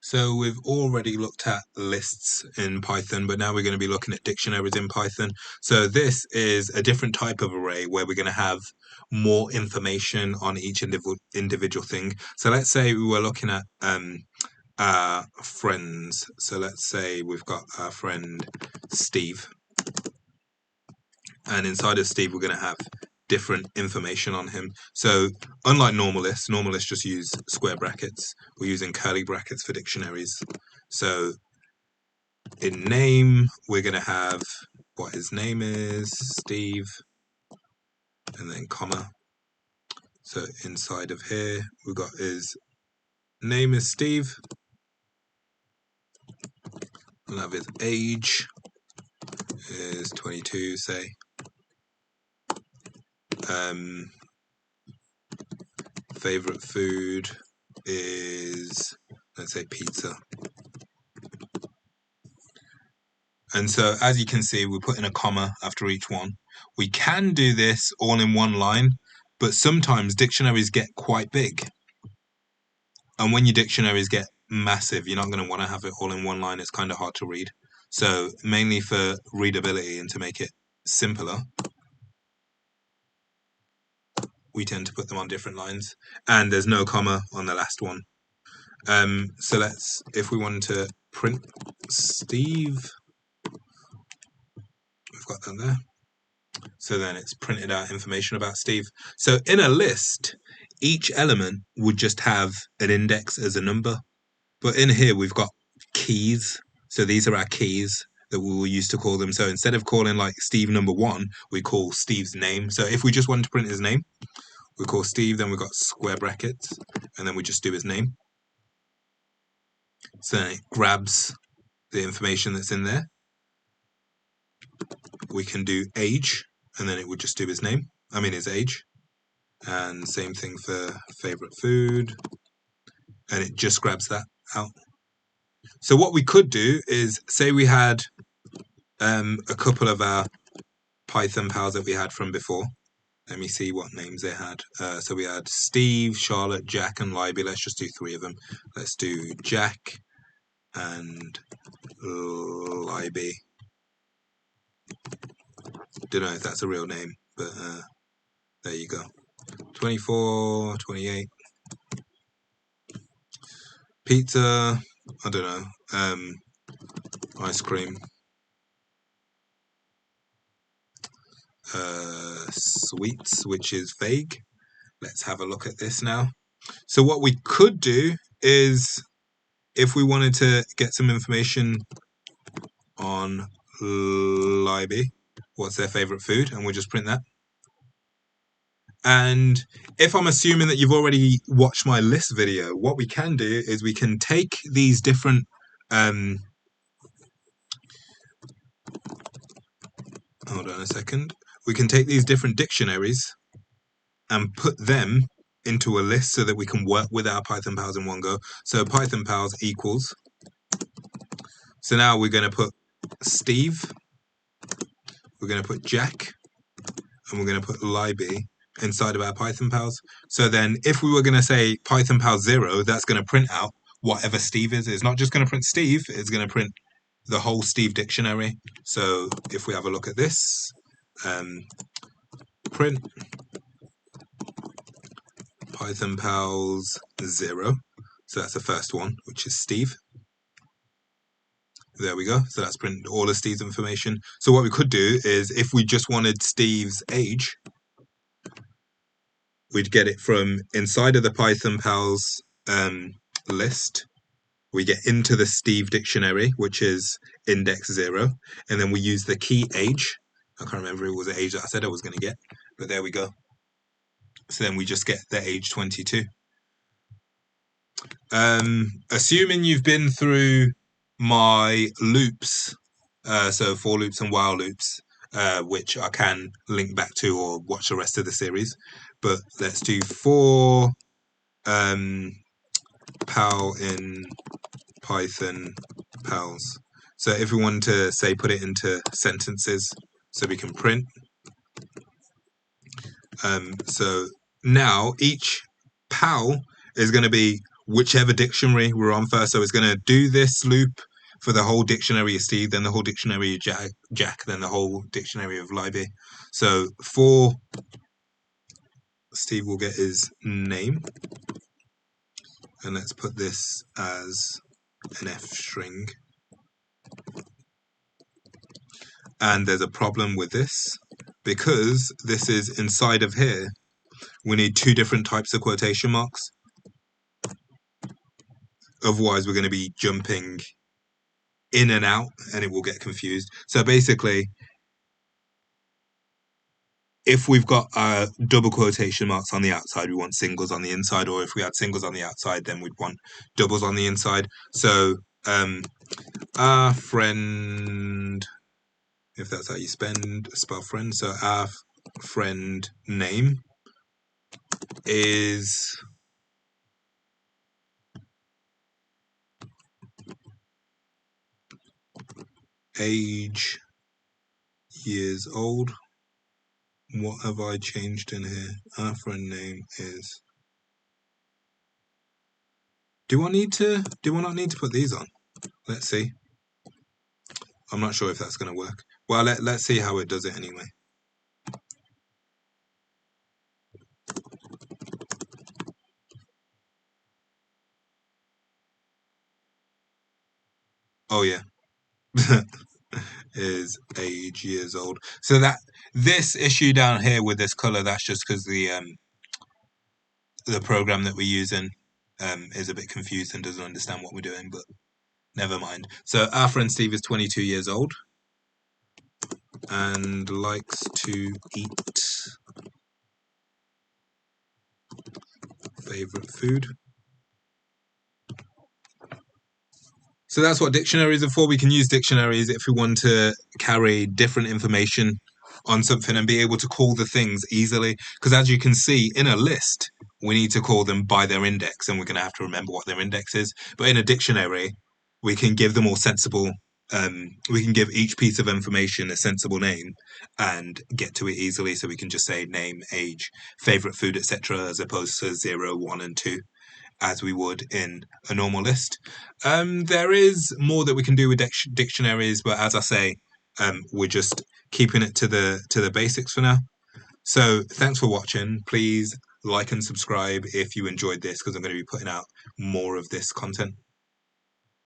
So we've already looked at lists in Python, but now we're going to be looking at dictionaries in Python. So this is a different type of array where we're going to have more information on each individual thing. So let's say we were looking at friends. So let's say we've got our friend Steve, and inside of Steve we're going to have different information on him. So unlike normal lists just use square brackets. We're using curly brackets for dictionaries. So in name, we're going to have what his name is, Steve, and then comma. So inside of here, we've got his name is Steve. We'll have his age is 22, say. Favorite food is, let's say, pizza. And so as you can see, we put in a comma after each one. We can do this all in one line, but sometimes dictionaries get quite big. And when your dictionaries get massive, you're not going to want to have it all in one line. It's kind of hard to read. So mainly for readability and to make it simpler, we tend to put them on different lines. And there's no comma on the last one. So if we wanted to print Steve, we've got that there. So then it's printed out information about Steve. So in a list, each element would just have an index as a number. But in here, we've got keys. So these are our keys that we will use to call them. So instead of calling like Steve number 1, we call Steve's name. So if we just want to print his name, we call Steve, then we've got square brackets, and then we just do his name. So then it grabs the information that's in there. We can do age, and then it would just do his name. His age. And same thing for favorite food. And it just grabs that out. So what we could do is say we had a couple of our Python pals that we had from before. Let me see what names they had. So we had Steve, Charlotte, Jack, and Libby. Let's just do 3 of them. Let's do Jack and Libby. Don't know if that's a real name, but there you go. 24, 28. Pizza, I don't know. Ice cream. Sweets, which is vague. Let's have a look at this now. So what we could do is, if we wanted to get some information on Libby, what's their favorite food, and we'll just print that. And if I'm assuming that you've already watched my list video, what we can do is we can take these different hold on a second. We can take these different dictionaries and put them into a list so that we can work with our Python pals in one go. So Python pals equals. So now we're going to put Steve, we're going to put Jack, and we're going to put Libby inside of our Python pals. So then if we were going to say Python pal 0, that's going to print out whatever Steve is. It's not just going to print Steve, it's going to print the whole Steve dictionary. So if we have a look at this, print Python pals 0. So that's the first one, which is Steve. There we go. So that's printed all of Steve's information. So what we could do is, if we just wanted Steve's age, we'd get it from inside of the Python pals list. We get into the Steve dictionary, which is index 0, and then we use the key age. I can't remember if it was the age that I said I was going to get, but there we go. So then we just get the age 22. Assuming you've been through my loops, so for loops and while loops, which I can link back to or watch the rest of the series, but let's do for pal in Python pals. So if we want to say put it into sentences, so we can print. So now each pal is going to be whichever dictionary we're on first. So it's going to do this loop for the whole dictionary of Steve, then the whole dictionary of Jack, then the whole dictionary of Libby. So for Steve, will get his name, and let's put this as an F string. And there's a problem with this because this is inside of here. We need two different types of quotation marks. Otherwise, we're going to be jumping in and out and it will get confused. So basically, if we've got double quotation marks on the outside, we want singles on the inside, or if we had singles on the outside, then we'd want doubles on the inside. So our friend, if that's how you spell friend, so our friend name is age years old. What have I changed in here? Our friend name is. Do I not need to put these on? Let's see. I'm not sure if that's going to work. Well, let's see how it does it anyway. Oh yeah. Is age years old. So that this issue down here with this color, that's just because the program that we're using is a bit confused and doesn't understand what we're doing, but never mind. So our friend Steve is 22 years old and likes to eat favorite food. So that's what dictionaries are for. We can use dictionaries if we want to carry different information on something and be able to call the things easily. Because as you can see, in a list, we need to call them by their index, and we're going to have to remember what their index is. But in a dictionary, we can give them all sensible. We can give each piece of information a sensible name and get to it easily. So we can just say name, age, favorite food, etc., as opposed to 0, 1, and 2. As we would in a normal list. There is more that we can do with dictionaries, but as I say, we're just keeping it to the basics for now. So thanks for watching. Please like and subscribe if you enjoyed this, because I'm going to be putting out more of this content.